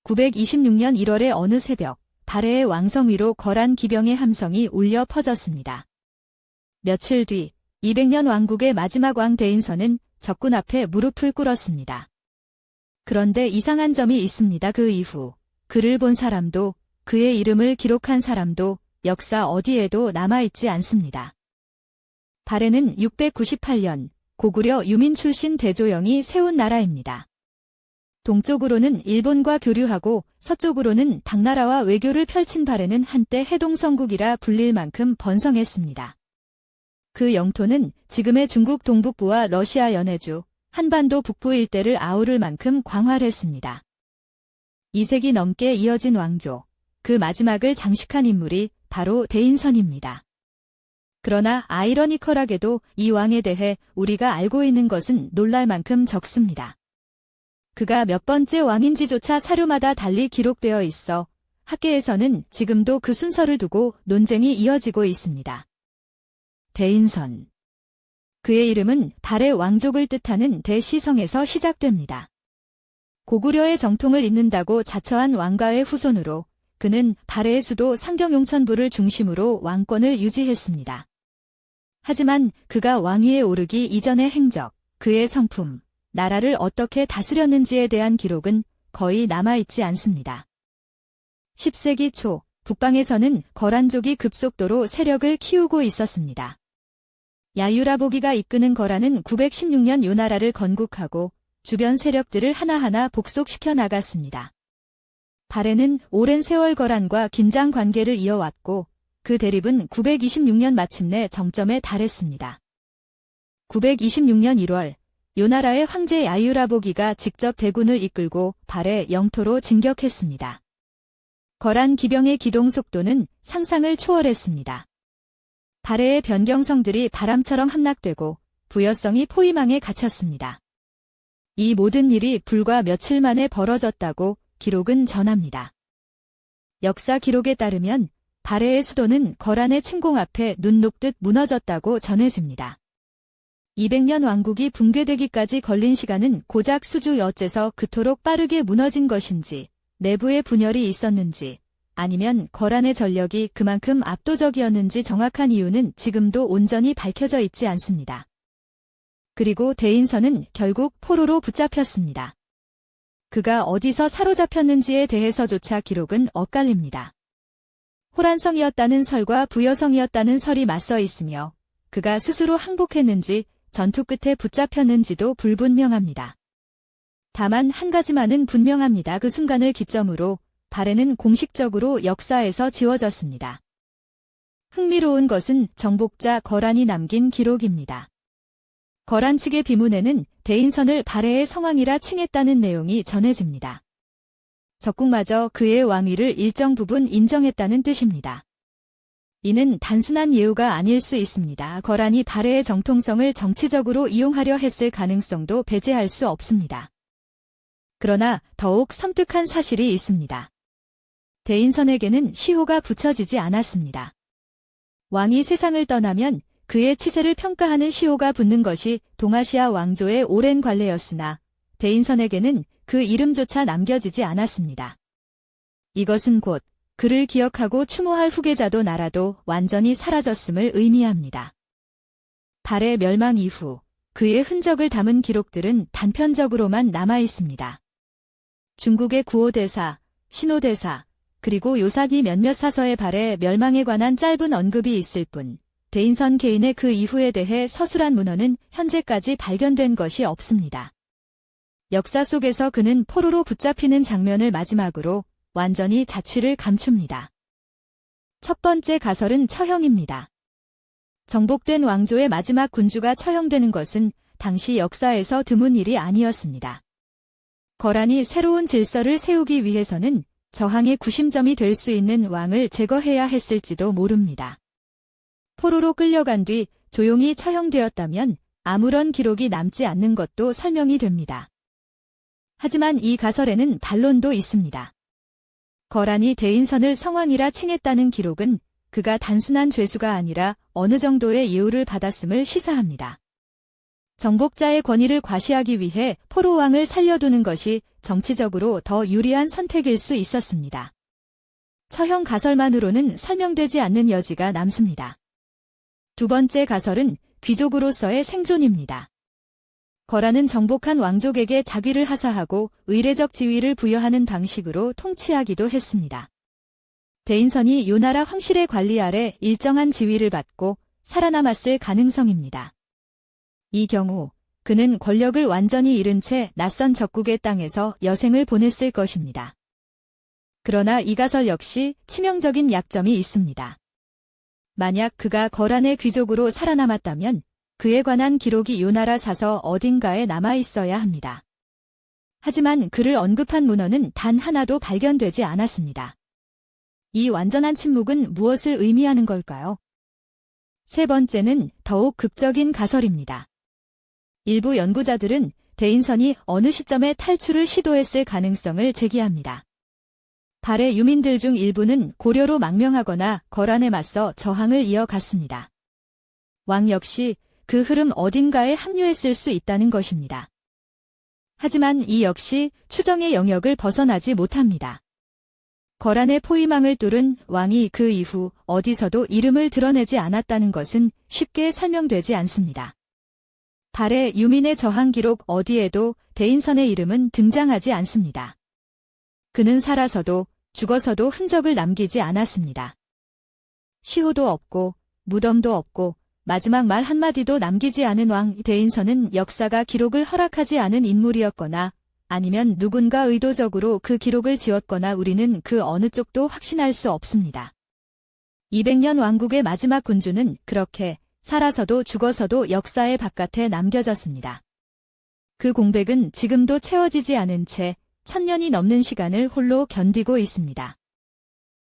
926년 1월의 어느 새벽, 발해의 왕성 위로 거란 기병의 함성이 울려 퍼졌습니다. 며칠 뒤 200년 왕국의 마지막 왕 대인선은 적군 앞에 무릎을 꿇었습니다. 그런데 이상한 점이 있습니다. 그 이후 그를 본 사람도 그의 이름을 기록한 사람도 역사 어디에도 남아있지 않습니다. 발해는 698년 고구려 유민 출신 대조영이 세운 나라입니다. 동쪽으로는 일본과 교류하고 서쪽으로는 당나라와 외교를 펼친 발해는 한때 해동성국이라 불릴 만큼 번성했습니다. 그 영토는 지금의 중국 동북부와 러시아 연해주, 한반도 북부 일대를 아우를 만큼 광활했습니다. 2세기 넘게 이어진 왕조, 그 마지막을 장식한 인물이 바로 대인선입니다. 그러나 아이러니컬하게도 이 왕에 대해 우리가 알고 있는 것은 놀랄 만큼 적습니다. 그가 몇 번째 왕인지조차 사료마다 달리 기록되어 있어 학계에서는 지금도 그 순서를 두고 논쟁이 이어지고 있습니다. 대인선. 그의 이름은 발해 왕족을 뜻하는 대시성에서 시작됩니다. 고구려의 정통을 잇는다고 자처한 왕가의 후손으로 그는 발해의 수도 상경용천부를 중심으로 왕권을 유지했습니다. 하지만 그가 왕위에 오르기 이전의 행적, 그의 성품, 나라를 어떻게 다스렸는지에 대한 기록은 거의 남아있지 않습니다. 10세기 초 북방에서는 거란족이 급속도로 세력을 키우고 있었습니다. 야유라보기가 이끄는 거란은 916년 요나라를 건국하고 주변 세력들을 하나하나 복속시켜 나갔습니다. 발해는 오랜 세월 거란과 긴장 관계를 이어왔고 그 대립은 926년 마침내 정점에 달했습니다. 926년 1월 요나라의 황제 야유라보기가 직접 대군을 이끌고 발해 영토로 진격했습니다. 거란 기병의 기동 속도는 상상을 초월했습니다. 발해의 변경성들이 바람처럼 함락되고 부여성이 포위망에 갇혔습니다. 이 모든 일이 불과 며칠 만에 벌어졌다고 기록은 전합니다. 역사 기록에 따르면 발해의 수도는 거란의 침공 앞에 눈 녹듯 무너졌다고 전해집니다. 200년 왕국이 붕괴되기까지 걸린 시간은 고작 수주 여째서 그토록 빠르게 무너진 것인지, 내부에 분열이 있었는지, 아니면 거란의 전력이 그만큼 압도적이었는지 정확한 이유는 지금도 온전히 밝혀져 있지 않습니다. 그리고 대인선은 결국 포로로 붙잡혔습니다. 그가 어디서 사로잡혔는지에 대해서조차 기록은 엇갈립니다. 호란성이었다는 설과 부여성이었다는 설이 맞서 있으며 그가 스스로 항복했는지 전투 끝에 붙잡혔는지도 불분명합니다. 다만 한 가지만은 분명합니다. 그 순간을 기점으로 발해는 공식적으로 역사에서 지워졌습니다. 흥미로운 것은 정복자 거란이 남긴 기록입니다. 거란 측의 비문에는 대인선을 발해의 성왕이라 칭했다는 내용이 전해집니다. 적국마저 그의 왕위를 일정 부분 인정했다는 뜻입니다. 이는 단순한 예우가 아닐 수 있습니다. 거란이 발해의 정통성을 정치적으로 이용하려 했을 가능성도 배제할 수 없습니다. 그러나 더욱 섬뜩한 사실이 있습니다. 대인선에게는 시호가 붙여지지 않았습니다. 왕이 세상을 떠나면 그의 치세를 평가하는 시호가 붙는 것이 동아시아 왕조의 오랜 관례였으나 대인선에게는 그 이름조차 남겨지지 않았습니다. 이것은 곧 그를 기억하고 추모할 후계자도 나라도 완전히 사라졌음을 의미합니다. 발해 멸망 이후 그의 흔적을 담은 기록들은 단편적으로만 남아있습니다. 중국의 구호대사, 신호대사, 그리고 요사기 몇몇 사서의 발해 멸망에 관한 짧은 언급이 있을 뿐 대인선 개인의 그 이후에 대해 서술한 문헌은 현재까지 발견된 것이 없습니다. 역사 속에서 그는 포로로 붙잡히는 장면을 마지막으로 완전히 자취를 감춥니다. 첫 번째 가설은 처형입니다. 정복된 왕조의 마지막 군주가 처형되는 것은 당시 역사에서 드문 일이 아니었습니다. 거란이 새로운 질서를 세우기 위해서는 저항의 구심점이 될 수 있는 왕을 제거해야 했을지도 모릅니다. 포로로 끌려간 뒤 조용히 처형되었다면 아무런 기록이 남지 않는 것도 설명이 됩니다. 하지만 이 가설에는 반론도 있습니다. 거란이 대인선을 성왕이라 칭했다는 기록은 그가 단순한 죄수가 아니라 어느 정도의 예우를 받았음을 시사합니다. 정복자의 권위를 과시하기 위해 포로왕을 살려두는 것이 정치적으로 더 유리한 선택일 수 있었습니다. 처형 가설만으로는 설명되지 않는 여지가 남습니다. 두 번째 가설은 귀족으로서의 생존입니다. 거란은 정복한 왕족에게 자귀를 하사하고 의례적 지위를 부여하는 방식으로 통치하기도 했습니다. 대인선이 요나라 황실의 관리 아래 일정한 지위를 받고 살아남았을 가능성입니다. 이 경우 그는 권력을 완전히 잃은 채 낯선 적국의 땅에서 여생을 보냈을 것입니다. 그러나 이 가설 역시 치명적인 약점이 있습니다. 만약 그가 거란의 귀족으로 살아남았다면 그에 관한 기록이 요나라 사서 어딘가에 남아 있어야 합니다. 하지만 그를 언급한 문헌은 단 하나도 발견되지 않았습니다. 이 완전한 침묵은 무엇을 의미하는 걸까요? 세 번째는 더욱 극적인 가설입니다. 일부 연구자들은 대인선이 어느 시점에 탈출을 시도했을 가능성을 제기합니다. 발해 유민들 중 일부는 고려로 망명하거나 거란에 맞서 저항을 이어갔습니다. 왕 역시 그 흐름 어딘가에 합류했을 수 있다는 것입니다. 하지만 이 역시 추정의 영역을 벗어나지 못합니다. 거란의 포위망을 뚫은 왕이 그 이후 어디서도 이름을 드러내지 않았다는 것은 쉽게 설명되지 않습니다. 발해 유민의 저항 기록 어디에도 대인선의 이름은 등장하지 않습니다. 그는 살아서도 죽어서도 흔적을 남기지 않았습니다. 시호도 없고 무덤도 없고 마지막 말 한마디도 남기지 않은 왕 대인선은 역사가 기록을 허락하지 않은 인물이었거나 아니면 누군가 의도적으로 그 기록을 지웠거나 우리는 그 어느 쪽도 확신할 수 없습니다. 200년 왕국의 마지막 군주는 그렇게 살아서도 죽어서도 역사의 바깥에 남겨졌습니다. 그 공백은 지금도 채워지지 않은 채 1000년이 넘는 시간을 홀로 견디고 있습니다.